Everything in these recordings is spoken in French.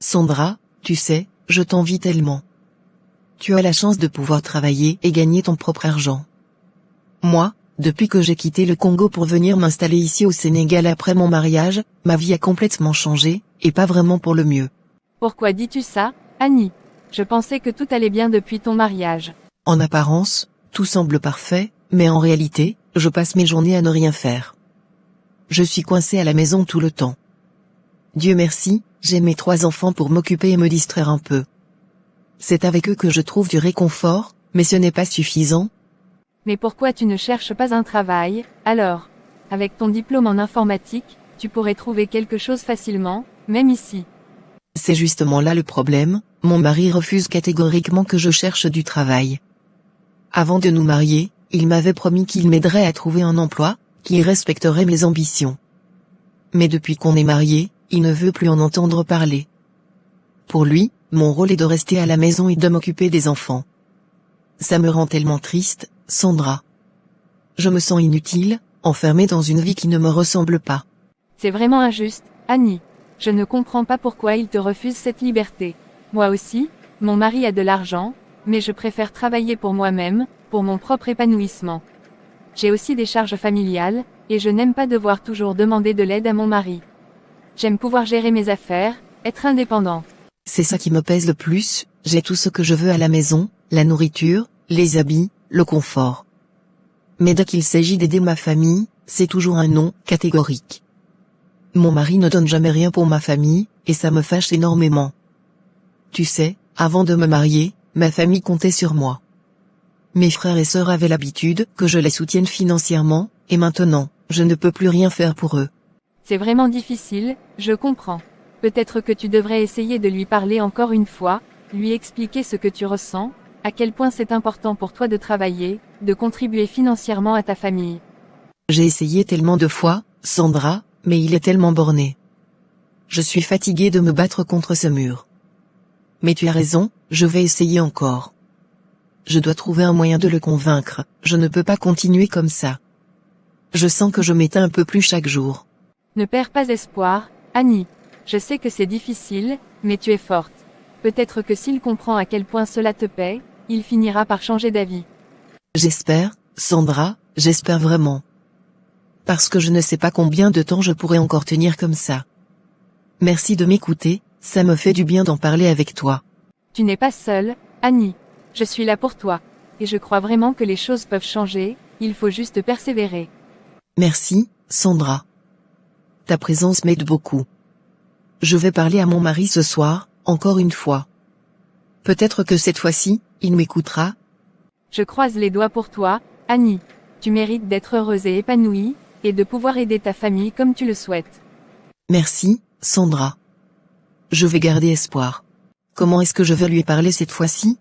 Sandra, tu sais, je t'envie tellement. Tu as la chance de pouvoir travailler et gagner ton propre argent. Moi, depuis que j'ai quitté le Congo pour venir m'installer ici au Sénégal après mon mariage, ma vie a complètement changé, et pas vraiment pour le mieux. Pourquoi dis-tu ça, Annie? Je pensais que tout allait bien depuis ton mariage. En apparence, tout semble parfait, mais en réalité, je passe mes journées à ne rien faire. Je suis coincée à la maison tout le temps. Dieu merci, j'ai mes 3 enfants pour m'occuper et me distraire un peu. C'est avec eux que je trouve du réconfort, mais ce n'est pas suffisant. Mais pourquoi tu ne cherches pas un travail, alors? Avec ton diplôme en informatique, tu pourrais trouver quelque chose facilement, même ici. C'est justement là le problème, mon mari refuse catégoriquement que je cherche du travail. Avant de nous marier, il m'avait promis qu'il m'aiderait à trouver un emploi, qu'il respecterait mes ambitions. Mais depuis qu'on est mariés, il ne veut plus en entendre parler. Pour lui, mon rôle est de rester à la maison et de m'occuper des enfants. Ça me rend tellement triste, Sandra. Je me sens inutile, enfermée dans une vie qui ne me ressemble pas. C'est vraiment injuste, Annie. Je ne comprends pas pourquoi il te refuse cette liberté. Moi aussi, mon mari a de l'argent, mais je préfère travailler pour moi-même, pour mon propre épanouissement. J'ai aussi des charges familiales, et je n'aime pas devoir toujours demander de l'aide à mon mari. J'aime pouvoir gérer mes affaires, être indépendante. C'est ça qui me pèse le plus, j'ai tout ce que je veux à la maison, la nourriture, les habits, le confort. Mais dès qu'il s'agit d'aider ma famille, c'est toujours un non catégorique. Mon mari ne donne jamais rien pour ma famille, et ça me fâche énormément. Tu sais, avant de me marier, ma famille comptait sur moi. Mes frères et sœurs avaient l'habitude que je les soutienne financièrement, et maintenant, je ne peux plus rien faire pour eux. C'est vraiment difficile, je comprends. Peut-être que tu devrais essayer de lui parler encore une fois, lui expliquer ce que tu ressens, à quel point c'est important pour toi de travailler, de contribuer financièrement à ta famille. J'ai essayé tellement de fois, Sandra, mais il est tellement borné. Je suis fatiguée de me battre contre ce mur. Mais tu as raison, je vais essayer encore. Je dois trouver un moyen de le convaincre, je ne peux pas continuer comme ça. Je sens que je m'éteins un peu plus chaque jour. Ne perds pas espoir, Annie. Je sais que c'est difficile, mais tu es forte. Peut-être que s'il comprend à quel point cela te paie, il finira par changer d'avis. J'espère, Sandra, j'espère vraiment. Parce que je ne sais pas combien de temps je pourrai encore tenir comme ça. Merci de m'écouter, ça me fait du bien d'en parler avec toi. Tu n'es pas seule, Annie. Je suis là pour toi. Et je crois vraiment que les choses peuvent changer, il faut juste persévérer. Merci, Sandra. Ta présence m'aide beaucoup. Je vais parler à mon mari ce soir, encore une fois. Peut-être que cette fois-ci, il m'écoutera. Je croise les doigts pour toi, Annie. Tu mérites d'être heureuse et épanouie, et de pouvoir aider ta famille comme tu le souhaites. Merci, Sandra. Je vais garder espoir. Comment est-ce que je vais lui parler cette fois-ci?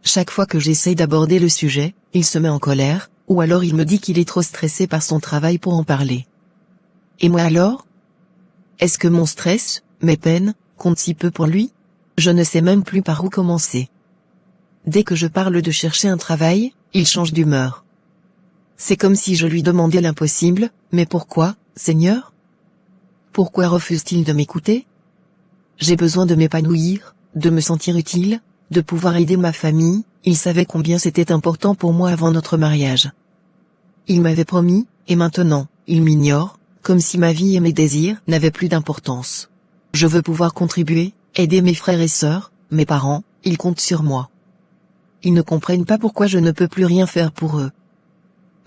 Chaque fois que j'essaye d'aborder le sujet, il se met en colère, ou alors il me dit qu'il est trop stressé par son travail pour en parler. Et moi alors? Est-ce que mon stress, mes peines, comptent si peu pour lui? Je ne sais même plus par où commencer. Dès que je parle de chercher un travail, il change d'humeur. C'est comme si je lui demandais l'impossible, mais pourquoi, Seigneur? Pourquoi refuse-t-il de m'écouter? J'ai besoin de m'épanouir, de me sentir utile, de pouvoir aider ma famille, il savait combien c'était important pour moi avant notre mariage. Il m'avait promis, et maintenant, il m'ignore, comme si ma vie et mes désirs n'avaient plus d'importance. Je veux pouvoir contribuer, aider mes frères et sœurs, mes parents, ils comptent sur moi. Ils ne comprennent pas pourquoi je ne peux plus rien faire pour eux.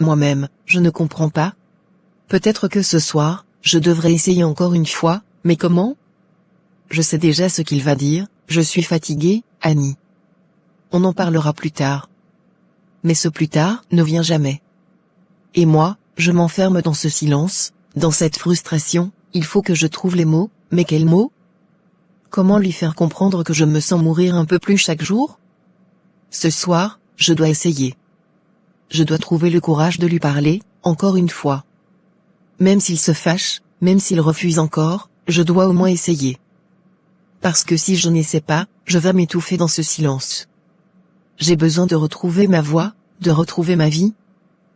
Moi-même, je ne comprends pas. Peut-être que ce soir, je devrais essayer encore une fois, mais comment? Je sais déjà ce qu'il va dire, je suis fatiguée, Annie. On en parlera plus tard. Mais ce plus tard ne vient jamais. Et moi, je m'enferme dans ce silence, dans cette frustration, il faut que je trouve les mots, mais quels mots? Comment lui faire comprendre que je me sens mourir un peu plus chaque jour? Ce soir, je dois essayer. Je dois trouver le courage de lui parler, encore une fois. Même s'il se fâche, même s'il refuse encore, je dois au moins essayer. Parce que si je n'essaie pas, je vais m'étouffer dans ce silence. J'ai besoin de retrouver ma voix, de retrouver ma vie.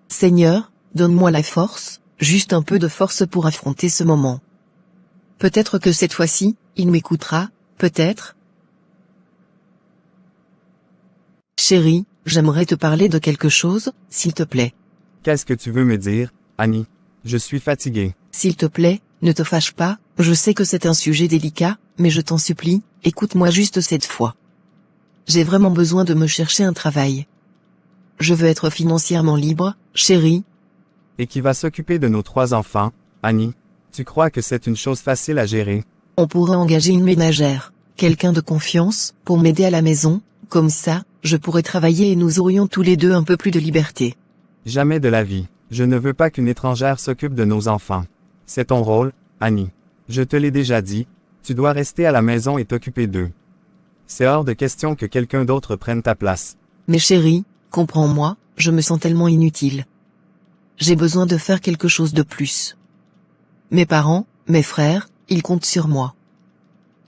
Seigneur, donne-moi la force, juste un peu de force pour affronter ce moment. Peut-être que cette fois-ci, il m'écoutera, peut-être? Chérie, j'aimerais te parler de quelque chose, s'il te plaît. Qu'est-ce que tu veux me dire, Annie? Je suis fatigué. S'il te plaît, ne te fâche pas, je sais que c'est un sujet délicat, mais je t'en supplie, écoute-moi juste cette fois. J'ai vraiment besoin de me chercher un travail. Je veux être financièrement libre, chérie. Et qui va s'occuper de nos 3 enfants, Annie? Tu crois que c'est une chose facile à gérer? On pourrait engager une ménagère, quelqu'un de confiance, pour m'aider à la maison, comme ça, je pourrais travailler et nous aurions tous les deux un peu plus de liberté. Jamais de la vie. Je ne veux pas qu'une étrangère s'occupe de nos enfants. C'est ton rôle, Annie. Je te l'ai déjà dit, tu dois rester à la maison et t'occuper d'eux. C'est hors de question que quelqu'un d'autre prenne ta place. Mais chérie, comprends-moi, je me sens tellement inutile. J'ai besoin de faire quelque chose de plus. Mes parents, mes frères, ils comptent sur moi.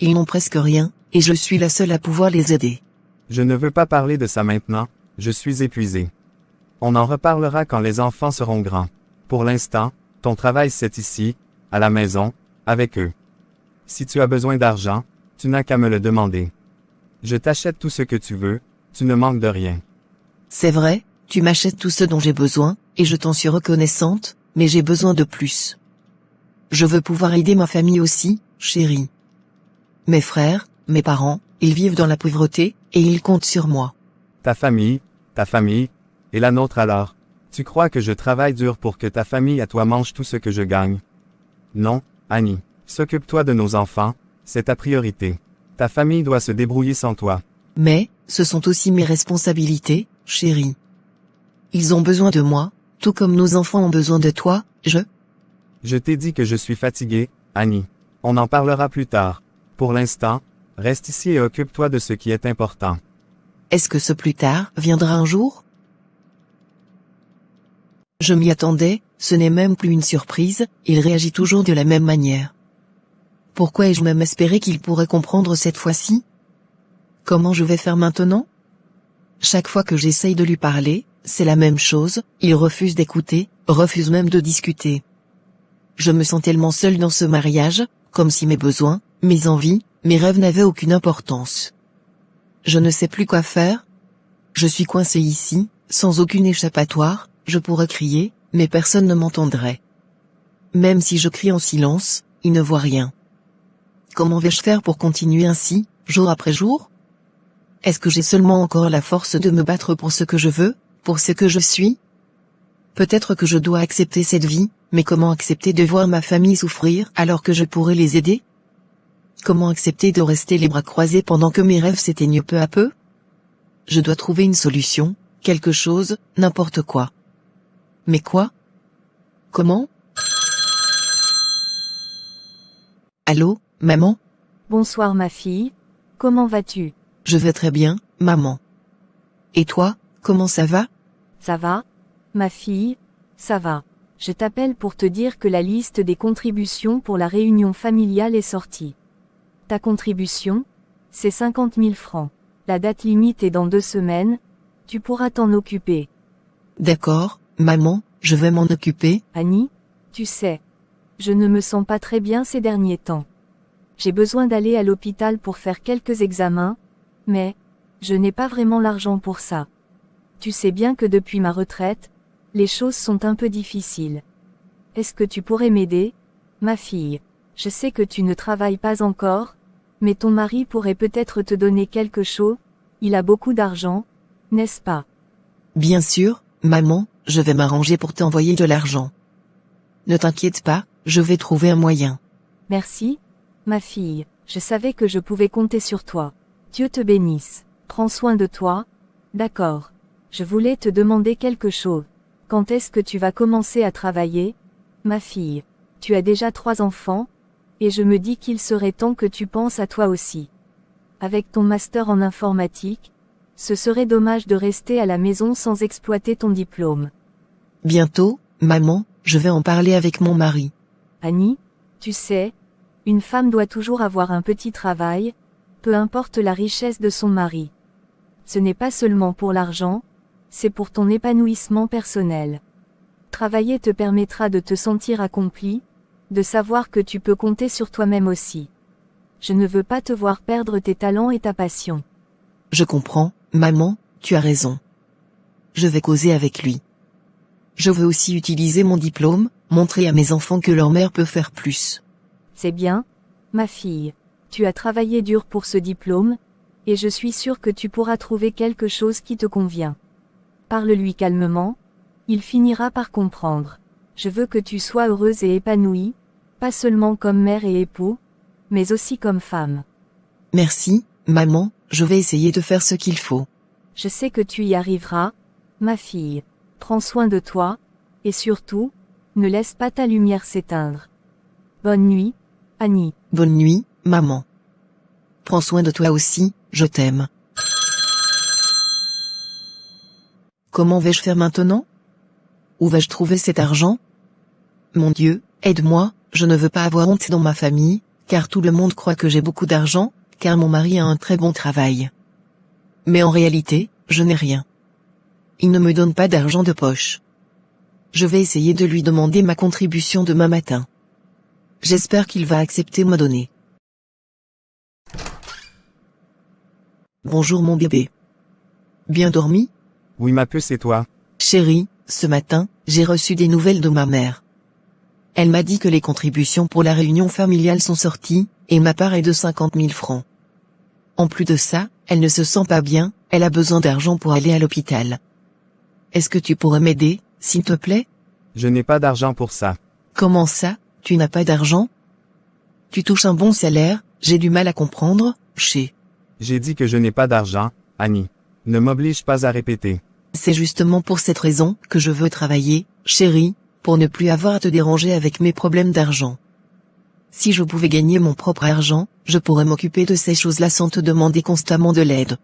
Ils n'ont presque rien, et je suis la seule à pouvoir les aider. Je ne veux pas parler de ça maintenant, je suis épuisé. On en reparlera quand les enfants seront grands. Pour l'instant, ton travail c'est ici, à la maison, avec eux. Si tu as besoin d'argent, tu n'as qu'à me le demander. Je t'achète tout ce que tu veux, tu ne manques de rien. C'est vrai, tu m'achètes tout ce dont j'ai besoin, et je t'en suis reconnaissante, mais j'ai besoin de plus. Je veux pouvoir aider ma famille aussi, chérie. Mes frères, mes parents, ils vivent dans la pauvreté, et ils comptent sur moi. Ta famille, et la nôtre alors. Tu crois que je travaille dur pour que ta famille à toi mange tout ce que je gagne? Non, Annie. S'occupe-toi de nos enfants, c'est ta priorité. Ta famille doit se débrouiller sans toi. Mais, ce sont aussi mes responsabilités, chérie. Ils ont besoin de moi, tout comme nos enfants ont besoin de toi, Je t'ai dit que je suis fatigué, Annie. On en parlera plus tard. Pour l'instant, reste ici et occupe-toi de ce qui est important. Est-ce que ce plus tard viendra un jour? Je m'y attendais, ce n'est même plus une surprise, il réagit toujours de la même manière. Pourquoi ai-je même espéré qu'il pourrait comprendre cette fois-ci? Comment je vais faire maintenant? Chaque fois que j'essaye de lui parler, c'est la même chose, il refuse d'écouter, refuse même de discuter. Je me sens tellement seule dans ce mariage, comme si mes besoins, mes envies, mes rêves n'avaient aucune importance. Je ne sais plus quoi faire. Je suis coincée ici, sans aucune échappatoire, je pourrais crier, mais personne ne m'entendrait. Même si je crie en silence, il ne voit rien. Comment vais-je faire pour continuer ainsi, jour après jour? Est-ce que j'ai seulement encore la force de me battre pour ce que je veux, pour ce que je suis? Peut-être que je dois accepter cette vie, mais comment accepter de voir ma famille souffrir alors que je pourrais les aider? Comment accepter de rester les bras croisés pendant que mes rêves s'éteignent peu à peu? Je dois trouver une solution, quelque chose, n'importe quoi. Mais quoi? Comment? Allô, maman? Bonsoir ma fille, comment vas-tu? Je vais très bien, maman. Et toi, comment ça va? Ça va? Ma fille, ça va. Je t'appelle pour te dire que la liste des contributions pour la réunion familiale est sortie. Ta contribution? C'est 50 000 francs. La date limite est dans 2 semaines, tu pourras t'en occuper. D'accord, maman, je vais m'en occuper. Annie, tu sais, je ne me sens pas très bien ces derniers temps. J'ai besoin d'aller à l'hôpital pour faire quelques examens, mais je n'ai pas vraiment l'argent pour ça. Tu sais bien que depuis ma retraite, les choses sont un peu difficiles. Est-ce que tu pourrais m'aider, ma fille? Je sais que tu ne travailles pas encore, mais ton mari pourrait peut-être te donner quelque chose, il a beaucoup d'argent, n'est-ce pas? Bien sûr, maman, je vais m'arranger pour t'envoyer de l'argent. Ne t'inquiète pas, je vais trouver un moyen. Merci, ma fille, je savais que je pouvais compter sur toi. Dieu te bénisse. Prends soin de toi. D'accord. Je voulais te demander quelque chose. Quand est-ce que tu vas commencer à travailler, ma fille? Tu as déjà 3 enfants, et je me dis qu'il serait temps que tu penses à toi aussi. Avec ton master en informatique, ce serait dommage de rester à la maison sans exploiter ton diplôme. Bientôt, maman, je vais en parler avec mon mari. Annie, tu sais, une femme doit toujours avoir un petit travail, peu importe la richesse de son mari. Ce n'est pas seulement pour l'argent, c'est pour ton épanouissement personnel. Travailler te permettra de te sentir accompli, de savoir que tu peux compter sur toi-même aussi. Je ne veux pas te voir perdre tes talents et ta passion. Je comprends, maman, tu as raison. Je vais causer avec lui. Je veux aussi utiliser mon diplôme, montrer à mes enfants que leur mère peut faire plus. C'est bien, ma fille. Tu as travaillé dur pour ce diplôme, et je suis sûre que tu pourras trouver quelque chose qui te convient. Parle-lui calmement, il finira par comprendre. Je veux que tu sois heureuse et épanouie, pas seulement comme mère et époux, mais aussi comme femme. Merci, maman, je vais essayer de faire ce qu'il faut. Je sais que tu y arriveras, ma fille. Prends soin de toi, et surtout, ne laisse pas ta lumière s'éteindre. Bonne nuit, Annie. Bonne nuit, maman. Prends soin de toi aussi, je t'aime. Comment vais-je faire maintenant? Où vais-je trouver cet argent? Mon Dieu, aide-moi, je ne veux pas avoir honte dans ma famille, car tout le monde croit que j'ai beaucoup d'argent, car mon mari a un très bon travail. Mais en réalité, je n'ai rien. Il ne me donne pas d'argent de poche. Je vais essayer de lui demander ma contribution demain matin. J'espère qu'il va accepter me donner. Bonjour mon bébé. Bien dormi? Oui ma puce et toi? Chérie, ce matin, j'ai reçu des nouvelles de ma mère. Elle m'a dit que les contributions pour la réunion familiale sont sorties, et ma part est de 50 000 francs. En plus de ça, elle ne se sent pas bien, elle a besoin d'argent pour aller à l'hôpital. Est-ce que tu pourrais m'aider, s'il te plaît? Je n'ai pas d'argent pour ça. Comment ça, tu n'as pas d'argent? Tu touches un bon salaire, j'ai du mal à comprendre, J'ai dit que je n'ai pas d'argent, Annie. Ne m'oblige pas à répéter. C'est justement pour cette raison que je veux travailler, chérie, pour ne plus avoir à te déranger avec mes problèmes d'argent. Si je pouvais gagner mon propre argent, je pourrais m'occuper de ces choses-là sans te demander constamment de l'aide.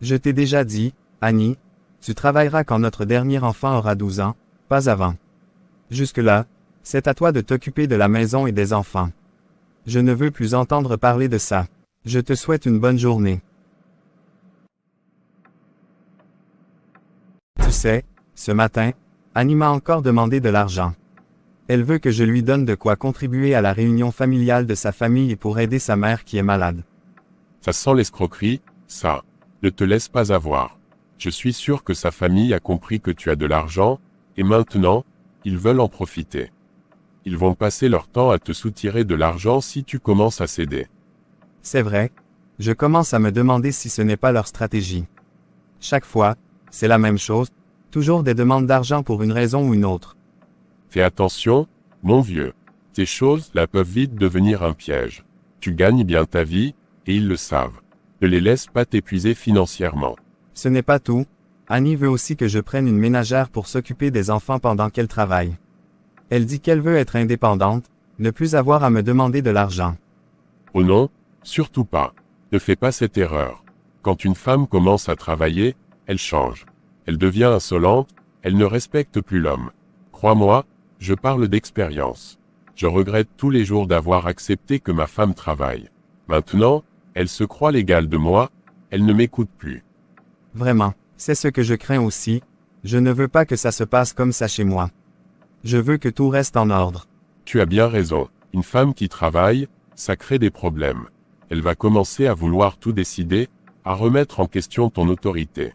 Je t'ai déjà dit, Annie, tu travailleras quand notre dernier enfant aura 12 ans, pas avant. Jusque-là, c'est à toi de t'occuper de la maison et des enfants. Je ne veux plus entendre parler de ça. Je te souhaite une bonne journée. Tu sais, ce matin, Annie m'a encore demandé de l'argent. Elle veut que je lui donne de quoi contribuer à la réunion familiale de sa famille et pour aider sa mère qui est malade. Ça sent l'escroquerie, ça. Ne te laisse pas avoir. Je suis sûr que sa famille a compris que tu as de l'argent, et maintenant, ils veulent en profiter. Ils vont passer leur temps à te soutirer de l'argent si tu commences à céder. C'est vrai. Je commence à me demander si ce n'est pas leur stratégie. Chaque fois, c'est la même chose, toujours des demandes d'argent pour une raison ou une autre. Fais attention, mon vieux. Ces choses-là peuvent vite devenir un piège. Tu gagnes bien ta vie, et ils le savent. Ne les laisse pas t'épuiser financièrement. Ce n'est pas tout. Annie veut aussi que je prenne une ménagère pour s'occuper des enfants pendant qu'elle travaille. Elle dit qu'elle veut être indépendante, ne plus avoir à me demander de l'argent. Oh non, surtout pas. Ne fais pas cette erreur. Quand une femme commence à travailler, elle change. Elle devient insolente, elle ne respecte plus l'homme. Crois-moi, je parle d'expérience. Je regrette tous les jours d'avoir accepté que ma femme travaille. Maintenant, elle se croit l'égale de moi, elle ne m'écoute plus. Vraiment, c'est ce que je crains aussi, je ne veux pas que ça se passe comme ça chez moi. Je veux que tout reste en ordre. Tu as bien raison, une femme qui travaille, ça crée des problèmes. Elle va commencer à vouloir tout décider, à remettre en question ton autorité.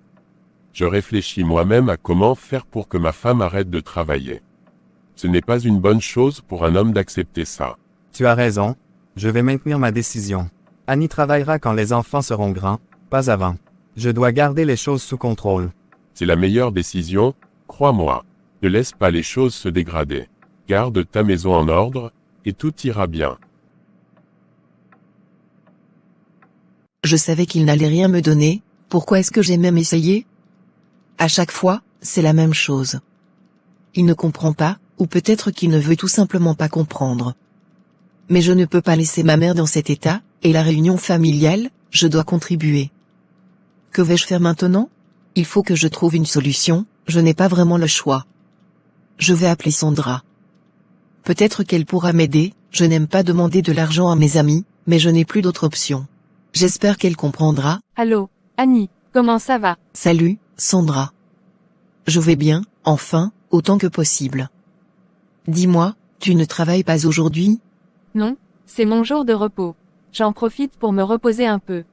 Je réfléchis moi-même à comment faire pour que ma femme arrête de travailler. Ce n'est pas une bonne chose pour un homme d'accepter ça. Tu as raison, je vais maintenir ma décision. Annie travaillera quand les enfants seront grands, pas avant. Je dois garder les choses sous contrôle. C'est la meilleure décision, crois-moi. Ne laisse pas les choses se dégrader. Garde ta maison en ordre, et tout ira bien. Je savais qu'il n'allait rien me donner, pourquoi est-ce que j'ai même essayé? À chaque fois, c'est la même chose. Il ne comprend pas, ou peut-être qu'il ne veut tout simplement pas comprendre. Mais je ne peux pas laisser ma mère dans cet état, et la réunion familiale, je dois contribuer. Que vais-je faire maintenant? Il faut que je trouve une solution, je n'ai pas vraiment le choix. Je vais appeler Sandra. Peut-être qu'elle pourra m'aider, je n'aime pas demander de l'argent à mes amis, mais je n'ai plus d'autre option. J'espère qu'elle comprendra. Allô, Annie, comment ça va? Salut, Sandra. Je vais bien, enfin, autant que possible. Dis-moi, tu ne travailles pas aujourd'hui? Non, c'est mon jour de repos. J'en profite pour me reposer un peu.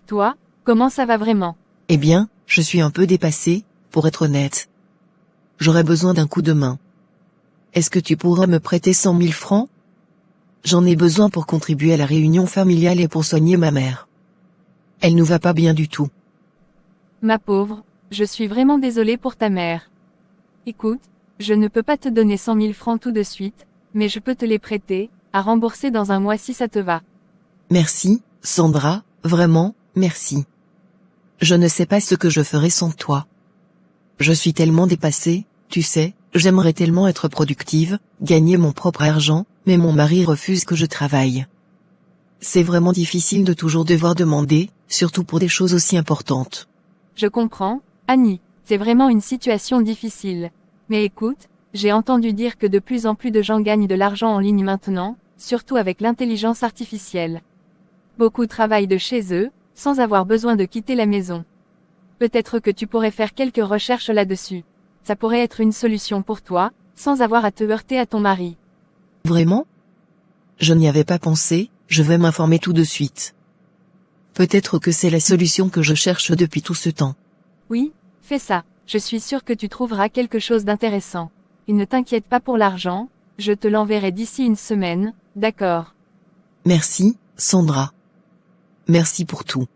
Toi, comment ça va vraiment? Eh bien, je suis un peu dépassée, pour être honnête. J'aurais besoin d'un coup de main. Est-ce que tu pourrais me prêter 100 000 francs? J'en ai besoin pour contribuer à la réunion familiale et pour soigner ma mère. Elle ne va pas bien du tout. Ma pauvre, je suis vraiment désolée pour ta mère. Écoute, je ne peux pas te donner 100 000 francs tout de suite, mais je peux te les prêter, à rembourser dans un mois si ça te va. Merci, Sandra, vraiment, merci. Je ne sais pas ce que je ferais sans toi. Je suis tellement dépassée, tu sais, j'aimerais tellement être productive, gagner mon propre argent, mais mon mari refuse que je travaille. C'est vraiment difficile de toujours devoir demander, surtout pour des choses aussi importantes. Je comprends, Annie, c'est vraiment une situation difficile. Mais écoute, j'ai entendu dire que de plus en plus de gens gagnent de l'argent en ligne maintenant, surtout avec l'intelligence artificielle. Beaucoup travaillent de chez eux, sans avoir besoin de quitter la maison. Peut-être que tu pourrais faire quelques recherches là-dessus. Ça pourrait être une solution pour toi, sans avoir à te heurter à ton mari. Vraiment? Je n'y avais pas pensé, je vais m'informer tout de suite. Peut-être que c'est la solution que je cherche depuis tout ce temps. Oui, fais ça, je suis sûre que tu trouveras quelque chose d'intéressant. Et ne t'inquiète pas pour l'argent, je te l'enverrai d'ici une semaine, d'accord? Merci, Sandra. Merci pour tout.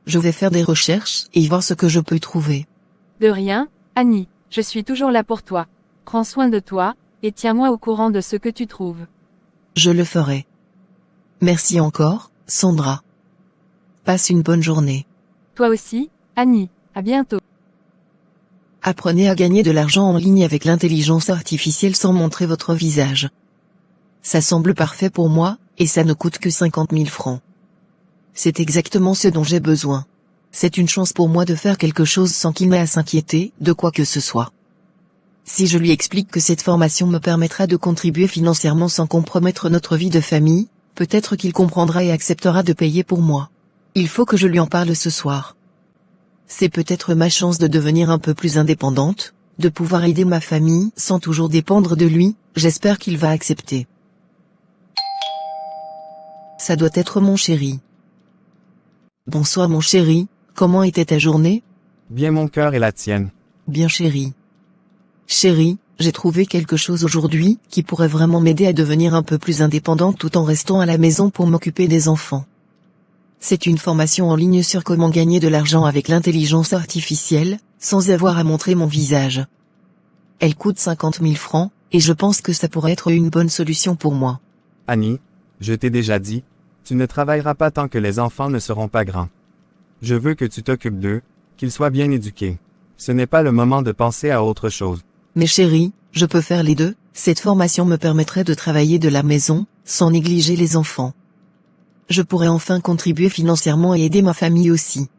Je vais faire des recherches et voir ce que je peux trouver. De rien, Annie, je suis toujours là pour toi. Prends soin de toi, et tiens-moi au courant de ce que tu trouves. Je le ferai. Merci encore, Sandra. Passe une bonne journée. Toi aussi, Annie, à bientôt. Apprenez à gagner de l'argent en ligne avec l'intelligence artificielle sans montrer votre visage. Ça semble parfait pour moi, et ça ne coûte que 50 000 francs. C'est exactement ce dont j'ai besoin. C'est une chance pour moi de faire quelque chose sans qu'il n'ait à s'inquiéter de quoi que ce soit. Si je lui explique que cette formation me permettra de contribuer financièrement sans compromettre notre vie de famille, peut-être qu'il comprendra et acceptera de payer pour moi. Il faut que je lui en parle ce soir. C'est peut-être ma chance de devenir un peu plus indépendante, de pouvoir aider ma famille sans toujours dépendre de lui, j'espère qu'il va accepter. Ça doit être mon chéri. Bonsoir mon chéri, comment était ta journée? Bien mon cœur et la tienne. Bien chéri. Chéri, j'ai trouvé quelque chose aujourd'hui qui pourrait vraiment m'aider à devenir un peu plus indépendante tout en restant à la maison pour m'occuper des enfants. C'est une formation en ligne sur comment gagner de l'argent avec l'intelligence artificielle, sans avoir à montrer mon visage. Elle coûte 50 000 francs, et je pense que ça pourrait être une bonne solution pour moi. Annie, je t'ai déjà dit, tu ne travailleras pas tant que les enfants ne seront pas grands. Je veux que tu t'occupes d'eux, qu'ils soient bien éduqués. Ce n'est pas le moment de penser à autre chose. Mais chérie, je peux faire les deux, cette formation me permettrait de travailler de la maison, sans négliger les enfants. Je pourrais enfin contribuer financièrement et aider ma famille aussi.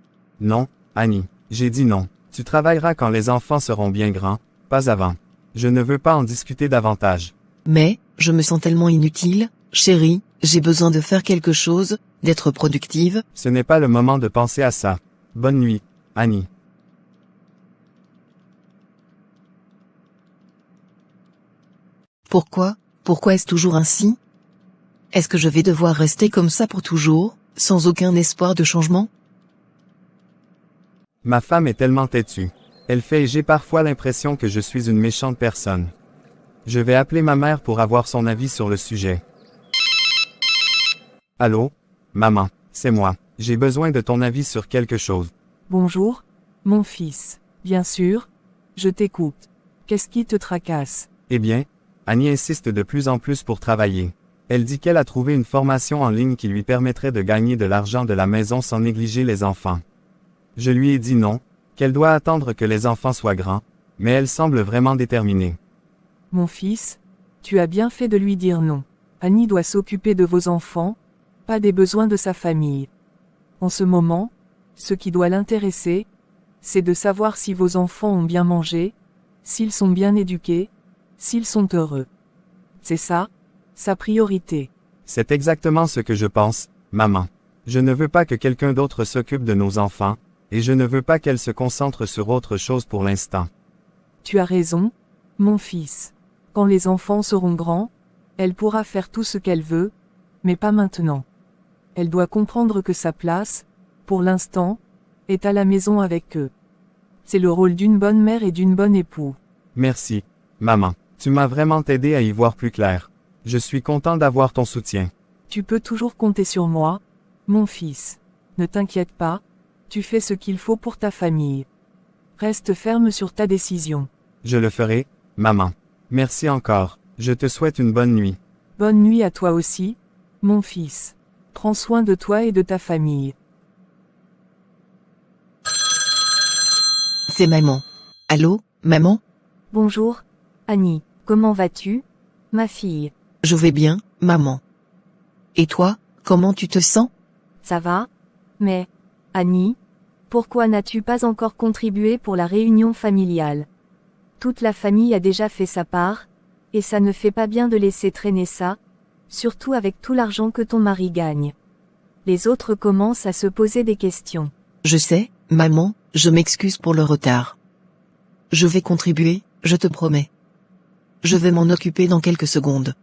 Non, Annie, j'ai dit non. Tu travailleras quand les enfants seront bien grands, pas avant. Je ne veux pas en discuter davantage. Mais, je me sens tellement inutile, chérie, j'ai besoin de faire quelque chose, d'être productive. Ce n'est pas le moment de penser à ça. Bonne nuit, Annie. Pourquoi est-ce toujours ainsi? Est-ce que je vais devoir rester comme ça pour toujours, sans aucun espoir de changement? Ma femme est tellement têtue. Elle fait et j'ai parfois l'impression que je suis une méchante personne. Je vais appeler ma mère pour avoir son avis sur le sujet. Allô? Maman, c'est moi. J'ai besoin de ton avis sur quelque chose. Bonjour, mon fils. Bien sûr, je t'écoute. Qu'est-ce qui te tracasse? Eh bien, Annie insiste de plus en plus pour travailler. Elle dit qu'elle a trouvé une formation en ligne qui lui permettrait de gagner de l'argent de la maison sans négliger les enfants. Je lui ai dit non, qu'elle doit attendre que les enfants soient grands, mais elle semble vraiment déterminée. Mon fils, tu as bien fait de lui dire non. Annie doit s'occuper de vos enfants, pas des besoins de sa famille. En ce moment, ce qui doit l'intéresser, c'est de savoir si vos enfants ont bien mangé, s'ils sont bien éduqués, s'ils sont heureux. C'est ça, sa priorité. C'est exactement ce que je pense, maman. Je ne veux pas que quelqu'un d'autre s'occupe de nos enfants, et je ne veux pas qu'elle se concentre sur autre chose pour l'instant. Tu as raison, mon fils. Quand les enfants seront grands, elle pourra faire tout ce qu'elle veut, mais pas maintenant. Elle doit comprendre que sa place, pour l'instant, est à la maison avec eux. C'est le rôle d'une bonne mère et d'une bonne épouse. Merci, maman. Tu m'as vraiment aidé à y voir plus clair. Je suis content d'avoir ton soutien. Tu peux toujours compter sur moi, mon fils. Ne t'inquiète pas, tu fais ce qu'il faut pour ta famille. Reste ferme sur ta décision. Je le ferai, maman. Merci encore. Je te souhaite une bonne nuit. Bonne nuit à toi aussi, mon fils. Prends soin de toi et de ta famille. C'est maman. Allô, maman? Bonjour, Annie, comment vas-tu, ma fille? Je vais bien, maman. Et toi, comment tu te sens? Ça va? Mais, Annie, pourquoi n'as-tu pas encore contribué pour la réunion familiale? Toute la famille a déjà fait sa part, et ça ne fait pas bien de laisser traîner ça, surtout avec tout l'argent que ton mari gagne. Les autres commencent à se poser des questions. Je sais, maman, je m'excuse pour le retard. Je vais contribuer, je te promets. Je vais m'en occuper dans quelques secondes.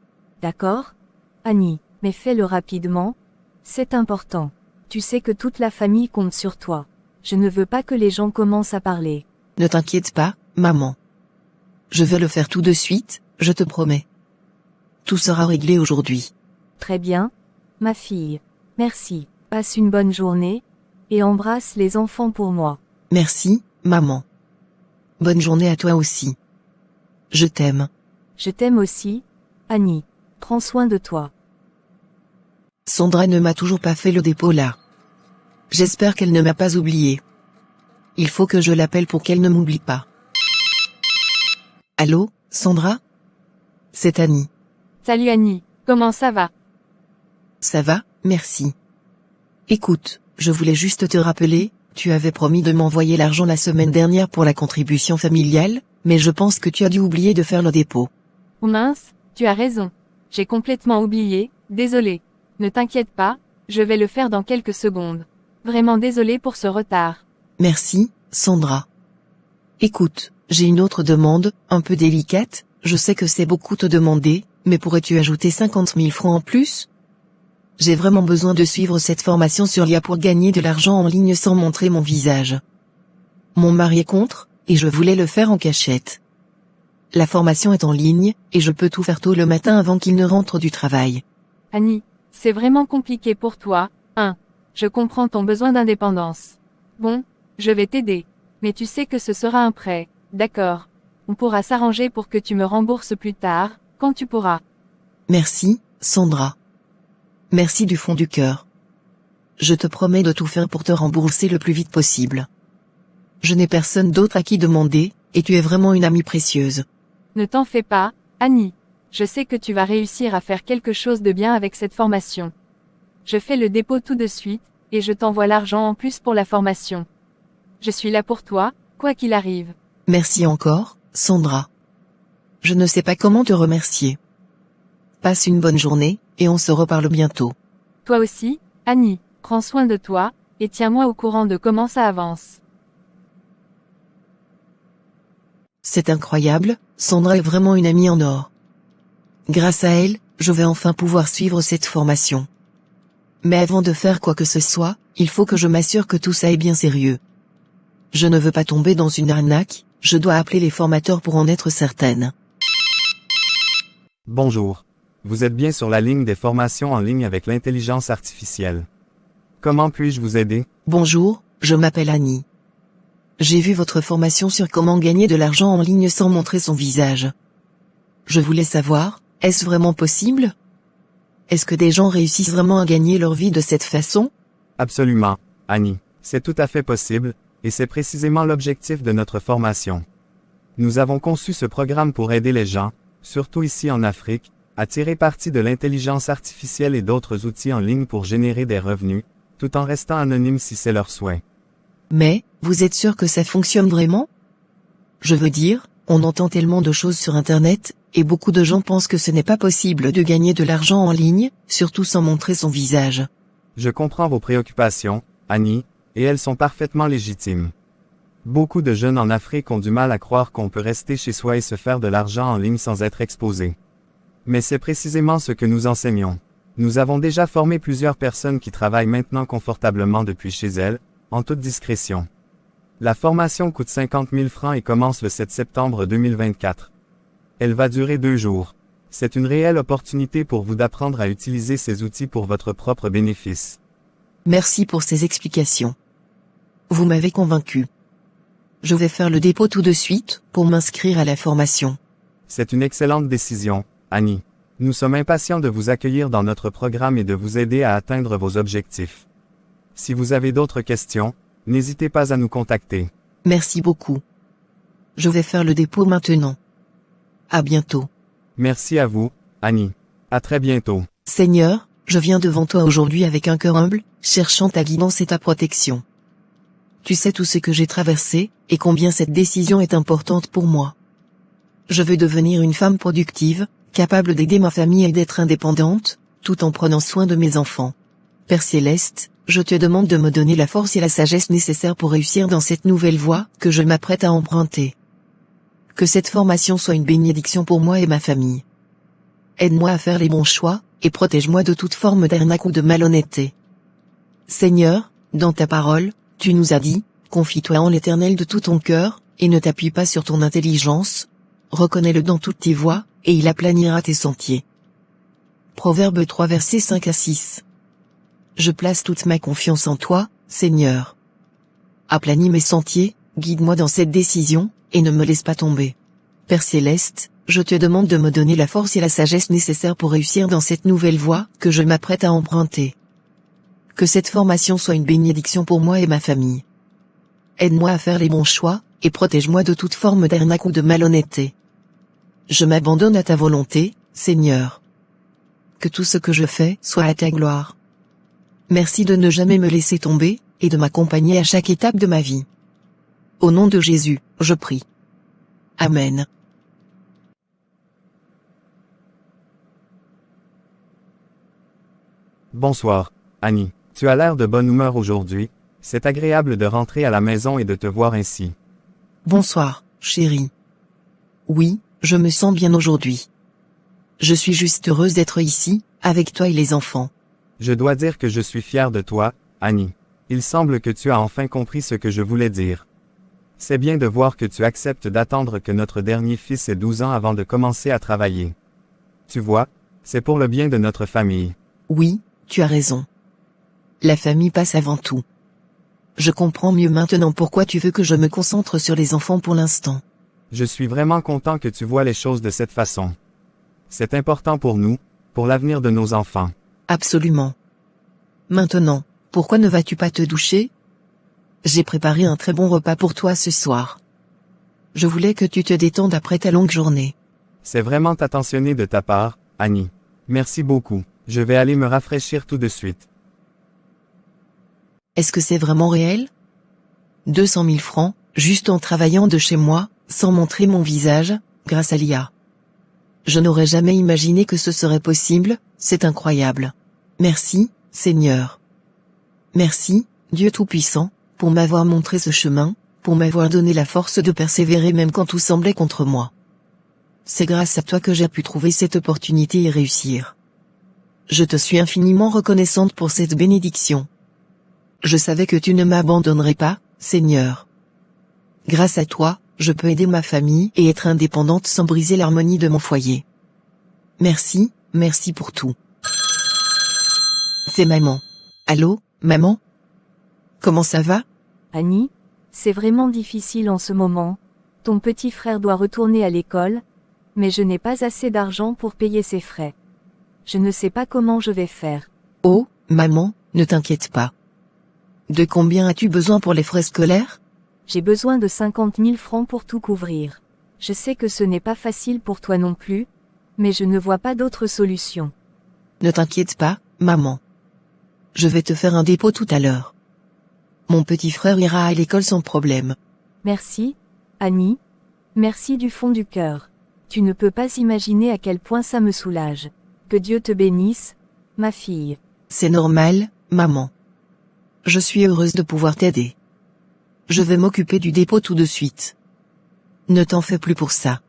D'accord, Annie, mais fais-le rapidement, c'est important. Tu sais que toute la famille compte sur toi. Je ne veux pas que les gens commencent à parler. Ne t'inquiète pas, maman. Je vais le faire tout de suite, je te promets. Tout sera réglé aujourd'hui. Très bien, ma fille. Merci. Passe une bonne journée, et embrasse les enfants pour moi. Merci, maman. Bonne journée à toi aussi. Je t'aime. Je t'aime aussi, Annie. Prends soin de toi. Sandra ne m'a toujours pas fait le dépôt là. J'espère qu'elle ne m'a pas oublié. Il faut que je l'appelle pour qu'elle ne m'oublie pas. Allô, Sandra? C'est Annie. Salut Annie, comment ça va? Ça va, merci. Écoute, je voulais juste te rappeler, tu avais promis de m'envoyer l'argent la semaine dernière pour la contribution familiale, mais je pense que tu as dû oublier de faire le dépôt. Oh mince, tu as raison. J'ai complètement oublié, désolé. Ne t'inquiète pas, je vais le faire dans quelques secondes. Vraiment désolé pour ce retard. Merci, Sandra. Écoute, j'ai une autre demande, un peu délicate, je sais que c'est beaucoup te demander, mais pourrais-tu ajouter 50 000 francs en plus? J'ai vraiment besoin de suivre cette formation sur l'IA pour gagner de l'argent en ligne sans montrer mon visage. Mon mari est contre, et je voulais le faire en cachette. La formation est en ligne, et je peux tout faire tôt le matin avant qu'il ne rentre du travail. Annie, c'est vraiment compliqué pour toi, hein. Je comprends ton besoin d'indépendance. Bon, je vais t'aider. Mais tu sais que ce sera un prêt, d'accord. On pourra s'arranger pour que tu me rembourses plus tard, quand tu pourras. Merci, Sandra. Merci du fond du cœur. Je te promets de tout faire pour te rembourser le plus vite possible. Je n'ai personne d'autre à qui demander, et tu es vraiment une amie précieuse. Ne t'en fais pas, Annie. Je sais que tu vas réussir à faire quelque chose de bien avec cette formation. Je fais le dépôt tout de suite, et je t'envoie l'argent en plus pour la formation. Je suis là pour toi, quoi qu'il arrive. Merci encore, Sandra. Je ne sais pas comment te remercier. Passe une bonne journée, et on se reparle bientôt. Toi aussi, Annie, prends soin de toi, et tiens-moi au courant de comment ça avance. C'est incroyable, Sandra est vraiment une amie en or. Grâce à elle, je vais enfin pouvoir suivre cette formation. Mais avant de faire quoi que ce soit, il faut que je m'assure que tout ça est bien sérieux. Je ne veux pas tomber dans une arnaque, je dois appeler les formateurs pour en être certaine. Bonjour. Vous êtes bien sur la ligne des formations en ligne avec l'intelligence artificielle. Comment puis-je vous aider? Bonjour, je m'appelle Annie. J'ai vu votre formation sur comment gagner de l'argent en ligne sans montrer son visage. Je voulais savoir, est-ce vraiment possible? Est-ce que des gens réussissent vraiment à gagner leur vie de cette façon? Absolument, Annie. C'est tout à fait possible, et c'est précisément l'objectif de notre formation. Nous avons conçu ce programme pour aider les gens, surtout ici en Afrique, à tirer parti de l'intelligence artificielle et d'autres outils en ligne pour générer des revenus, tout en restant anonymes si c'est leur souhait. Mais, vous êtes sûr que ça fonctionne vraiment? Je veux dire, on entend tellement de choses sur Internet, et beaucoup de gens pensent que ce n'est pas possible de gagner de l'argent en ligne, surtout sans montrer son visage. Je comprends vos préoccupations, Annie, et elles sont parfaitement légitimes. Beaucoup de jeunes en Afrique ont du mal à croire qu'on peut rester chez soi et se faire de l'argent en ligne sans être exposé. Mais c'est précisément ce que nous enseignons. Nous avons déjà formé plusieurs personnes qui travaillent maintenant confortablement depuis chez elles, en toute discrétion. La formation coûte 50 000 francs et commence le 7 septembre 2024. Elle va durer 2 jours. C'est une réelle opportunité pour vous d'apprendre à utiliser ces outils pour votre propre bénéfice. Merci pour ces explications. Vous m'avez convaincu. Je vais faire le dépôt tout de suite, pour m'inscrire à la formation. C'est une excellente décision, Annie. Nous sommes impatients de vous accueillir dans notre programme et de vous aider à atteindre vos objectifs. Si vous avez d'autres questions, n'hésitez pas à nous contacter. Merci beaucoup. Je vais faire le dépôt maintenant. À bientôt. Merci à vous, Annie. À très bientôt. Seigneur, je viens devant toi aujourd'hui avec un cœur humble, cherchant ta guidance et ta protection. Tu sais tout ce que j'ai traversé, et combien cette décision est importante pour moi. Je veux devenir une femme productive, capable d'aider ma famille et d'être indépendante, tout en prenant soin de mes enfants. Père Céleste, je te demande de me donner la force et la sagesse nécessaires pour réussir dans cette nouvelle voie que je m'apprête à emprunter. Que cette formation soit une bénédiction pour moi et ma famille. Aide-moi à faire les bons choix, et protège-moi de toute forme d'arnaque ou de malhonnêteté. Seigneur, dans ta parole, tu nous as dit, confie-toi en l'Éternel de tout ton cœur, et ne t'appuie pas sur ton intelligence. Reconnais-le dans toutes tes voies, et il aplanira tes sentiers. Proverbe 3 versets 5 à 6. Je place toute ma confiance en toi, Seigneur. Aplanis mes sentiers, guide-moi dans cette décision, et ne me laisse pas tomber. Père Céleste, je te demande de me donner la force et la sagesse nécessaires pour réussir dans cette nouvelle voie que je m'apprête à emprunter. Que cette formation soit une bénédiction pour moi et ma famille. Aide-moi à faire les bons choix, et protège-moi de toute forme d'arnaque ou de malhonnêteté. Je m'abandonne à ta volonté, Seigneur. Que tout ce que je fais soit à ta gloire. Merci de ne jamais me laisser tomber, et de m'accompagner à chaque étape de ma vie. Au nom de Jésus, je prie. Amen. Bonsoir, Annie. Tu as l'air de bonne humeur aujourd'hui. C'est agréable de rentrer à la maison et de te voir ainsi. Bonsoir, chérie. Oui, je me sens bien aujourd'hui. Je suis juste heureuse d'être ici, avec toi et les enfants. Je dois dire que je suis fier de toi, Annie. Il semble que tu as enfin compris ce que je voulais dire. C'est bien de voir que tu acceptes d'attendre que notre dernier fils ait 12 ans avant de commencer à travailler. Tu vois, c'est pour le bien de notre famille. Oui, tu as raison. La famille passe avant tout. Je comprends mieux maintenant pourquoi tu veux que je me concentre sur les enfants pour l'instant. Je suis vraiment content que tu vois les choses de cette façon. C'est important pour nous, pour l'avenir de nos enfants. Absolument. Maintenant, pourquoi ne vas-tu pas te doucher? J'ai préparé un très bon repas pour toi ce soir. Je voulais que tu te détendes après ta longue journée. C'est vraiment attentionné de ta part, Annie. Merci beaucoup. Je vais aller me rafraîchir tout de suite. Est-ce que c'est vraiment réel? 200 000 francs, juste en travaillant de chez moi, sans montrer mon visage, grâce à l'IA. Je n'aurais jamais imaginé que ce serait possible, c'est incroyable. Merci, Seigneur. Merci, Dieu Tout-Puissant, pour m'avoir montré ce chemin, pour m'avoir donné la force de persévérer même quand tout semblait contre moi. C'est grâce à toi que j'ai pu trouver cette opportunité et réussir. Je te suis infiniment reconnaissante pour cette bénédiction. Je savais que tu ne m'abandonnerais pas, Seigneur. Grâce à toi, je peux aider ma famille et être indépendante sans briser l'harmonie de mon foyer. Merci, merci pour tout. C'est maman. Allô, maman? Comment ça va? Annie, c'est vraiment difficile en ce moment. Ton petit frère doit retourner à l'école, mais je n'ai pas assez d'argent pour payer ses frais. Je ne sais pas comment je vais faire. Oh, maman, ne t'inquiète pas. De combien as-tu besoin pour les frais scolaires? J'ai besoin de 50 000 francs pour tout couvrir. Je sais que ce n'est pas facile pour toi non plus, mais je ne vois pas d'autre solution. Ne t'inquiète pas, maman. Je vais te faire un dépôt tout à l'heure. Mon petit frère ira à l'école sans problème. Merci, Annie. Merci du fond du cœur. Tu ne peux pas imaginer à quel point ça me soulage. Que Dieu te bénisse, ma fille. C'est normal, maman. Je suis heureuse de pouvoir t'aider. Je vais m'occuper du dépôt tout de suite. Ne t'en fais plus pour ça.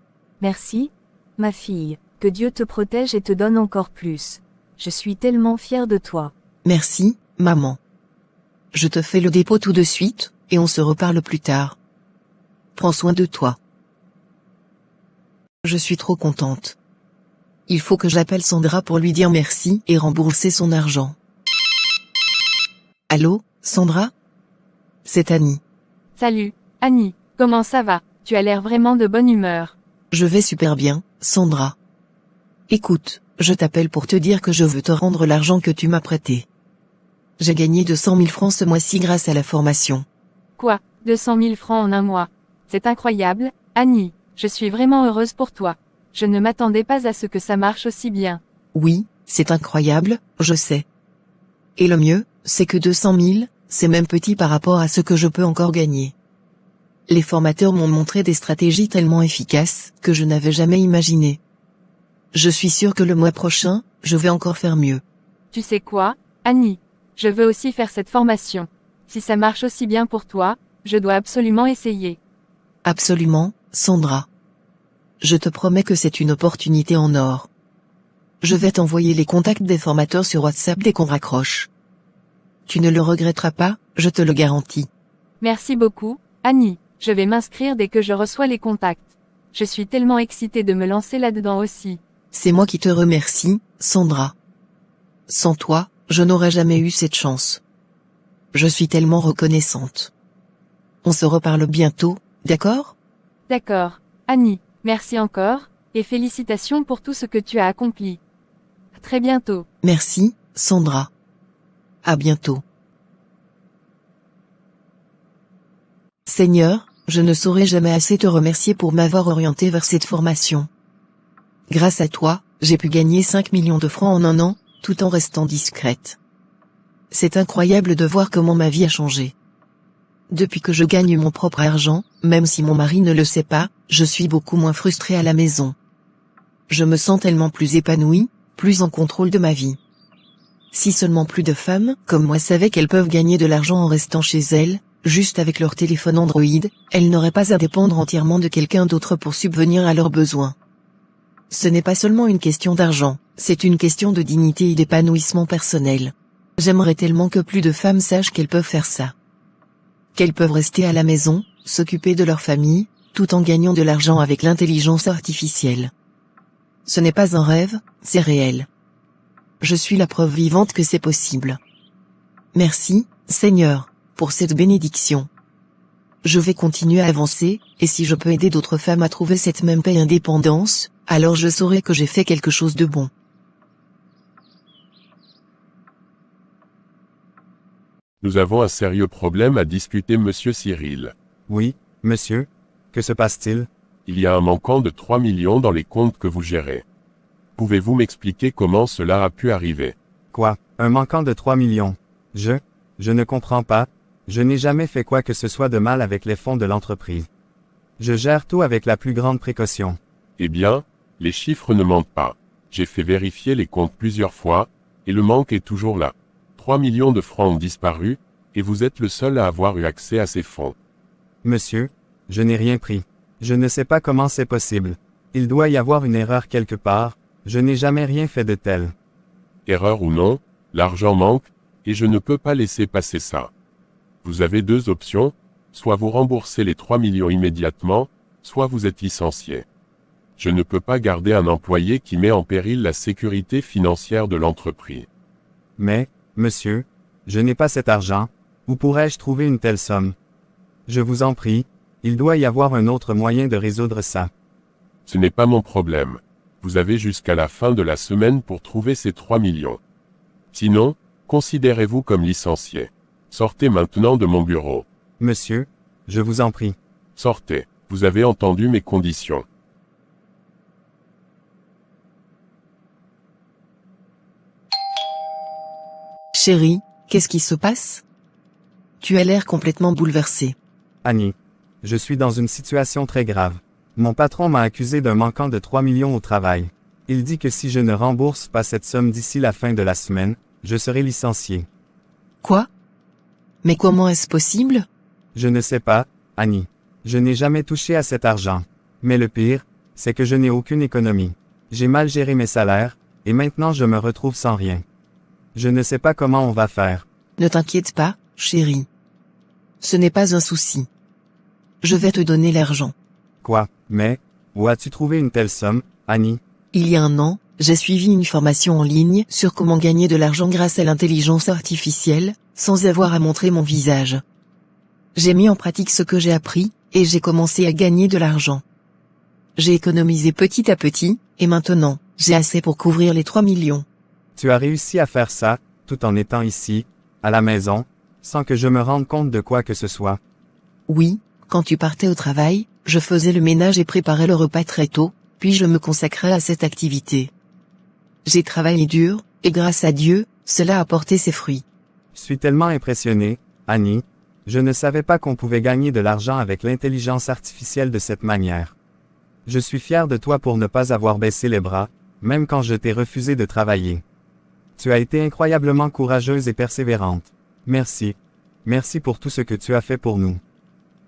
Merci, ma fille. Que Dieu te protège et te donne encore plus. Je suis tellement fière de toi. Merci, maman. Je te fais le dépôt tout de suite, et on se reparle plus tard. Prends soin de toi. Je suis trop contente. Il faut que j'appelle Sandra pour lui dire merci et rembourser son argent. Allô, Sandra? C'est Annie. Salut, Annie, comment ça va? Tu as l'air vraiment de bonne humeur. Je vais super bien, Sandra. Écoute, je t'appelle pour te dire que je veux te rendre l'argent que tu m'as prêté. J'ai gagné 200 000 francs ce mois-ci grâce à la formation. Quoi, 200 000 francs en un mois? C'est incroyable, Annie, je suis vraiment heureuse pour toi. Je ne m'attendais pas à ce que ça marche aussi bien. Oui, c'est incroyable, je sais. Et le mieux, c'est que 200 000, c'est même petit par rapport à ce que je peux encore gagner. Les formateurs m'ont montré des stratégies tellement efficaces que je n'avais jamais imaginé. Je suis sûre que le mois prochain, je vais encore faire mieux. Tu sais quoi, Annie? Je veux aussi faire cette formation. Si ça marche aussi bien pour toi, je dois absolument essayer. Absolument, Sandra. Je te promets que c'est une opportunité en or. Je vais t'envoyer les contacts des formateurs sur WhatsApp dès qu'on raccroche. Tu ne le regretteras pas, je te le garantis. Merci beaucoup, Annie. Je vais m'inscrire dès que je reçois les contacts. Je suis tellement excitée de me lancer là-dedans aussi. C'est moi qui te remercie, Sandra. Sans toi, je n'aurais jamais eu cette chance. Je suis tellement reconnaissante. On se reparle bientôt, d'accord? D'accord, Annie, merci encore, et félicitations pour tout ce que tu as accompli. À très bientôt. Merci, Sandra. À bientôt. Seigneur, je ne saurais jamais assez te remercier pour m'avoir orienté vers cette formation. Grâce à toi, j'ai pu gagner 5 millions de francs en un an, tout en restant discrète. C'est incroyable de voir comment ma vie a changé. Depuis que je gagne mon propre argent, même si mon mari ne le sait pas, je suis beaucoup moins frustrée à la maison. Je me sens tellement plus épanouie, plus en contrôle de ma vie. Si seulement plus de femmes, comme moi, savaient qu'elles peuvent gagner de l'argent en restant chez elles, juste avec leur téléphone Android, elles n'auraient pas à dépendre entièrement de quelqu'un d'autre pour subvenir à leurs besoins. Ce n'est pas seulement une question d'argent, c'est une question de dignité et d'épanouissement personnel. J'aimerais tellement que plus de femmes sachent qu'elles peuvent faire ça. Qu'elles peuvent rester à la maison, s'occuper de leur famille, tout en gagnant de l'argent avec l'intelligence artificielle. Ce n'est pas un rêve, c'est réel. Je suis la preuve vivante que c'est possible. Merci, Seigneur, pour cette bénédiction. Je vais continuer à avancer, et si je peux aider d'autres femmes à trouver cette même paix et indépendance, alors je saurai que j'ai fait quelque chose de bon. Nous avons un sérieux problème à discuter, monsieur Cyril. Oui, monsieur. Que se passe-t-il? Il y a un manquant de 3 millions dans les comptes que vous gérez. Pouvez-vous m'expliquer comment cela a pu arriver? Quoi? Un manquant de 3 millions? Je ne comprends pas. Je n'ai jamais fait quoi que ce soit de mal avec les fonds de l'entreprise. Je gère tout avec la plus grande précaution. Eh bien, les chiffres ne mentent pas. J'ai fait vérifier les comptes plusieurs fois, et le manque est toujours là. 3 millions de francs ont disparu, et vous êtes le seul à avoir eu accès à ces fonds. Monsieur, je n'ai rien pris. Je ne sais pas comment c'est possible. Il doit y avoir une erreur quelque part, je n'ai jamais rien fait de tel. Erreur ou non, l'argent manque, et je ne peux pas laisser passer ça. Vous avez deux options, soit vous remboursez les 3 millions immédiatement, soit vous êtes licencié. Je ne peux pas garder un employé qui met en péril la sécurité financière de l'entreprise. Mais, monsieur, je n'ai pas cet argent. Où pourrais-je trouver une telle somme? Je vous en prie, il doit y avoir un autre moyen de résoudre ça. Ce n'est pas mon problème. Vous avez jusqu'à la fin de la semaine pour trouver ces 3 millions. Sinon, considérez-vous comme licencié. Sortez maintenant de mon bureau. Monsieur, je vous en prie. Sortez. Vous avez entendu mes conditions. Chérie, qu'est-ce qui se passe? Tu as l'air complètement bouleversée. Annie, je suis dans une situation très grave. Mon patron m'a accusé d'un manquant de 3 millions au travail. Il dit que si je ne rembourse pas cette somme d'ici la fin de la semaine, je serai licencié. Quoi? Mais comment est-ce possible? Je ne sais pas, Annie. Je n'ai jamais touché à cet argent. Mais le pire, c'est que je n'ai aucune économie. J'ai mal géré mes salaires, Et maintenant je me retrouve sans rien. Je ne sais pas comment on va faire. Ne t'inquiète pas, chérie. Ce n'est pas un souci. Je vais te donner l'argent. Quoi, mais, où as-tu trouvé une telle somme, Annie? Il y a un an, j'ai suivi une formation en ligne sur comment gagner de l'argent grâce à l'intelligence artificielle, sans avoir à montrer mon visage. J'ai mis en pratique ce que j'ai appris, et j'ai commencé à gagner de l'argent. J'ai économisé petit à petit, et maintenant, j'ai assez pour couvrir les 3 millions. Tu as réussi à faire ça, tout en étant ici, à la maison, sans que je me rende compte de quoi que ce soit. Oui, quand tu partais au travail, je faisais le ménage et préparais le repas très tôt, puis je me consacrais à cette activité. J'ai travaillé dur, et grâce à Dieu, cela a porté ses fruits. Je suis tellement impressionné, Annie. Je ne savais pas qu'on pouvait gagner de l'argent avec l'intelligence artificielle de cette manière. Je suis fier de toi pour ne pas avoir baissé les bras, même quand je t'ai refusé de travailler. Tu as été incroyablement courageuse et persévérante. Merci. Merci pour tout ce que tu as fait pour nous.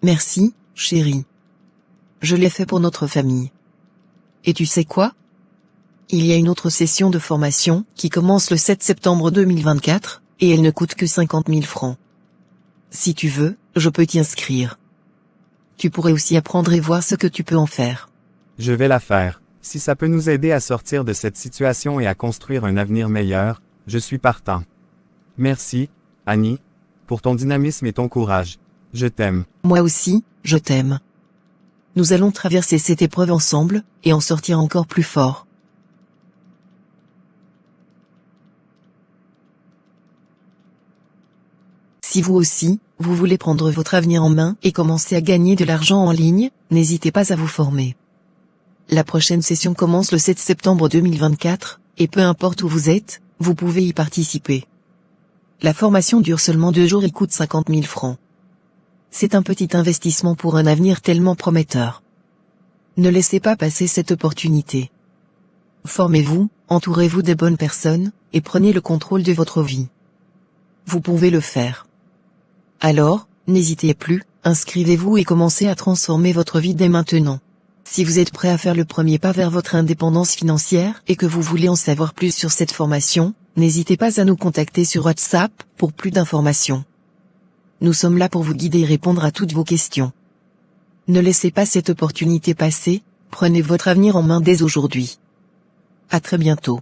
Merci, chérie. Je l'ai fait pour notre famille. Et tu sais quoi? Il y a une autre session de formation qui commence le 7 septembre 2024, et elle ne coûte que 50 000 francs. Si tu veux, je peux t'y inscrire. Tu pourrais aussi apprendre et voir ce que tu peux en faire. Je vais la faire. Si ça peut nous aider à sortir de cette situation et à construire un avenir meilleur, je suis partant. Merci, Annie, pour ton dynamisme et ton courage. Je t'aime. Moi aussi, je t'aime. Nous allons traverser cette épreuve ensemble, et en sortir encore plus fort. Si vous aussi, vous voulez prendre votre avenir en main et commencer à gagner de l'argent en ligne, n'hésitez pas à vous former. La prochaine session commence le 7 septembre 2024, et peu importe où vous êtes, vous pouvez y participer. La formation dure seulement 2 jours et coûte 50 000 francs. C'est un petit investissement pour un avenir tellement prometteur. Ne laissez pas passer cette opportunité. Formez-vous, entourez-vous des bonnes personnes, et prenez le contrôle de votre vie. Vous pouvez le faire. Alors, n'hésitez plus, inscrivez-vous et commencez à transformer votre vie dès maintenant. Si vous êtes prêt à faire le premier pas vers votre indépendance financière et que vous voulez en savoir plus sur cette formation, n'hésitez pas à nous contacter sur WhatsApp pour plus d'informations. Nous sommes là pour vous guider et répondre à toutes vos questions. Ne laissez pas cette opportunité passer, prenez votre avenir en main dès aujourd'hui. À très bientôt.